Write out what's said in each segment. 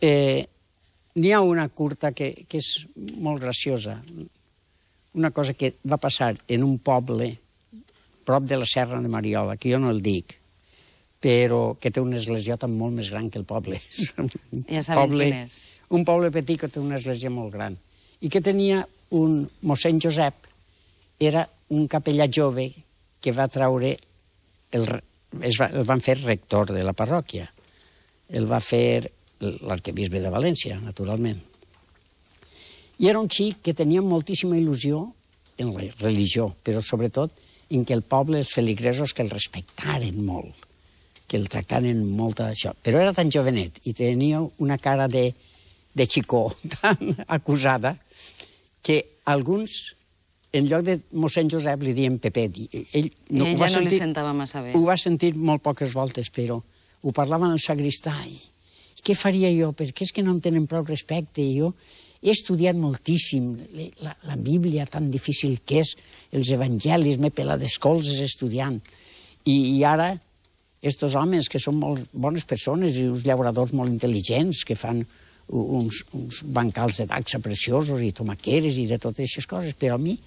N'hi ha una curta que és molt graciosa. Una cosa que va passar en un poble prop de la Serra de Mariola, que jo no el dic, però que té una esglésiota molt més gran que el poble. Ja sabem quin és. Un poble petit que té una església molt gran. I que tenia un mossèn Josep, era un capellà jove que va traure... El van fer rector de la parròquia. El va fer l'arquebisbe de València, naturalment. I era un xic que tenia moltíssima il·lusió en la religió, però sobretot en que el poble, els feligresos, que el respectaren molt, que el tractaren molt d'això. Però era tan jovenet i tenia una cara de xicó tan acusada que alguns, en lloc de mossèn Josep, li diuen Pepet. Ell no li sentava massa bé. Ho va sentir molt poques voltes, però ho parlava amb el sagristà. I què faria jo? Perquè és que no em tenen prou respecte. Jo he estudiat moltíssim la Bíblia, tan difícil que és, els evangelis, m'he pelat escolzes estudiant. I ara, estos homes, que són molt bones persones i uns llauradors molt intel·ligents, que fan uns bancals de dacsa preciosos i tomaqueres i de totes aquestes coses, però a mi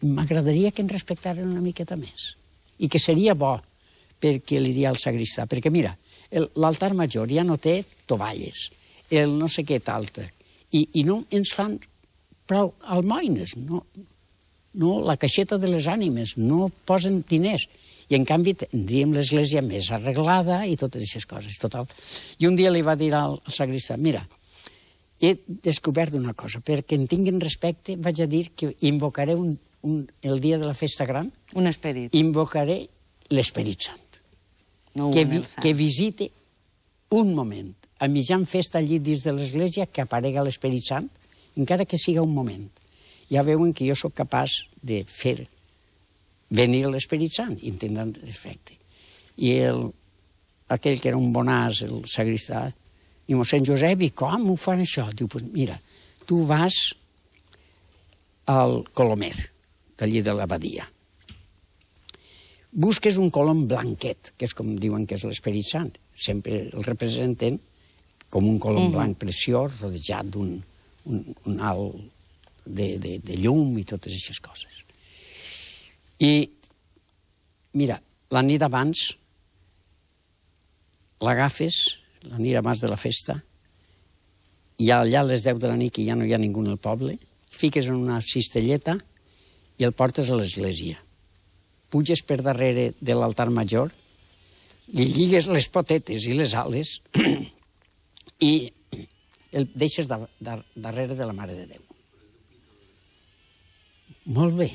m'agradaria que em respectaren una miqueta més. I que seria bo, perquè li diria al sagristà, perquè mira, l'altar major ja no té tovalles, el no sé què tal, i no ens fan prou almoines, no la caixeta de les ànimes, no posen diners. I en canvi tindríem l'església més arreglada i totes aquestes coses, total. I un dia li va dir al sagristà, mira, he descobert una cosa, perquè em tinguin respecte vaig a dir que invocaré el dia de la festa gran, un esperit. Invocaré l'Esperit Sant, que visite un moment, a mitjan festa allí dins de l'església, que aparega l'Esperit Sant, encara que siga un moment. Ja veuen que jo sóc capaç de fer venir l'Esperit Sant, intentant efecte. I aquell que era un bonàs, el sagristà, i mossèn Josep, i com ho fan això? Diu, pues mira, tu vas al Colomer, d'allí de l'abadia. Busques un colom blanquet, que és com diuen que és l'Esperit Sant. Sempre el representen com un colom blanc preciós, rodejat d'un alt de llum i totes aquestes coses. I, mira, la nit abans l'agafes, la nit abans de la festa, i allà a les 10 de la nit, que ja no hi ha ningú en el poble, fiques en una cistelleta i el portes a l'església. Puges per darrere de l'altar major, li lligues les potetes i les ales i el deixes darrere de la Mare de Déu. Molt bé.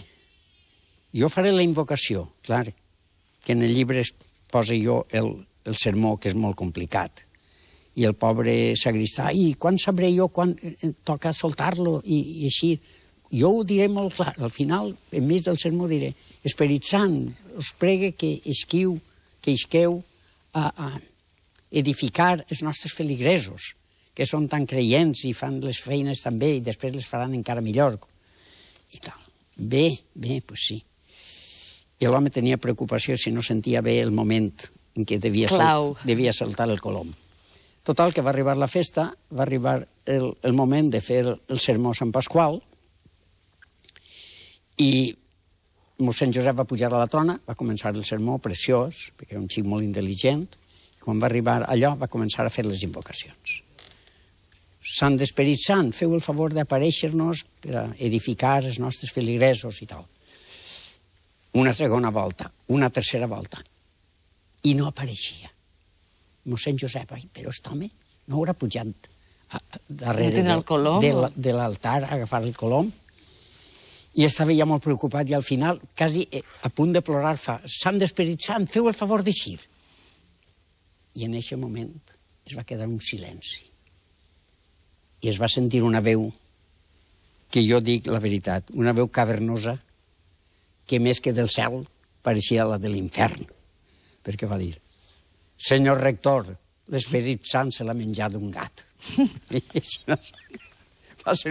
Jo faré la invocació, clar, que en el llibre posa jo el sermó, que és molt complicat. I el pobre sagristà, i quan sabré jo quan toca soltar-lo i així? Jo ho diré molt clar. Al final, enmig del sermó, diré: Esperit Sant, us pregue que isqueu a edificar els nostres feligresos, que són tan creients i fan les feines tan bé i després les faran encara millor. I tal. Bé, doncs sí. I l'home tenia preocupació si no sentia bé el moment en què devia saltar el colom. Total, que va arribar la festa, va arribar el moment de fer el sermó a Sant Pasqual, i mossèn Josep va pujar a la trona, va començar el sermó preciós, perquè era un xic molt intel·ligent, i quan va arribar allò va començar a fer les invocacions. Sant d'Esperit Sant, feu el favor d'aparèixer-nos per a edificar els nostres feligresos i tal. Una segona volta, una tercera volta, i no apareixia. Mossèn Josep, però aquest home no haurà pujat darrere de l'altar a agafar el colom? I estava ja molt preocupat i al final, quasi a punt de plorar, fa: Sant d'Esperit Sant, feu el favor d'eixir. I en aquest moment es va quedar un silenci. I es va sentir una veu, que jo dic la veritat, una veu cavernosa, que més que del cel pareixia la de l'infern, perquè va dir: Senyor rector, l'Esperit Sant se l'ha menjat un gat. I això va ser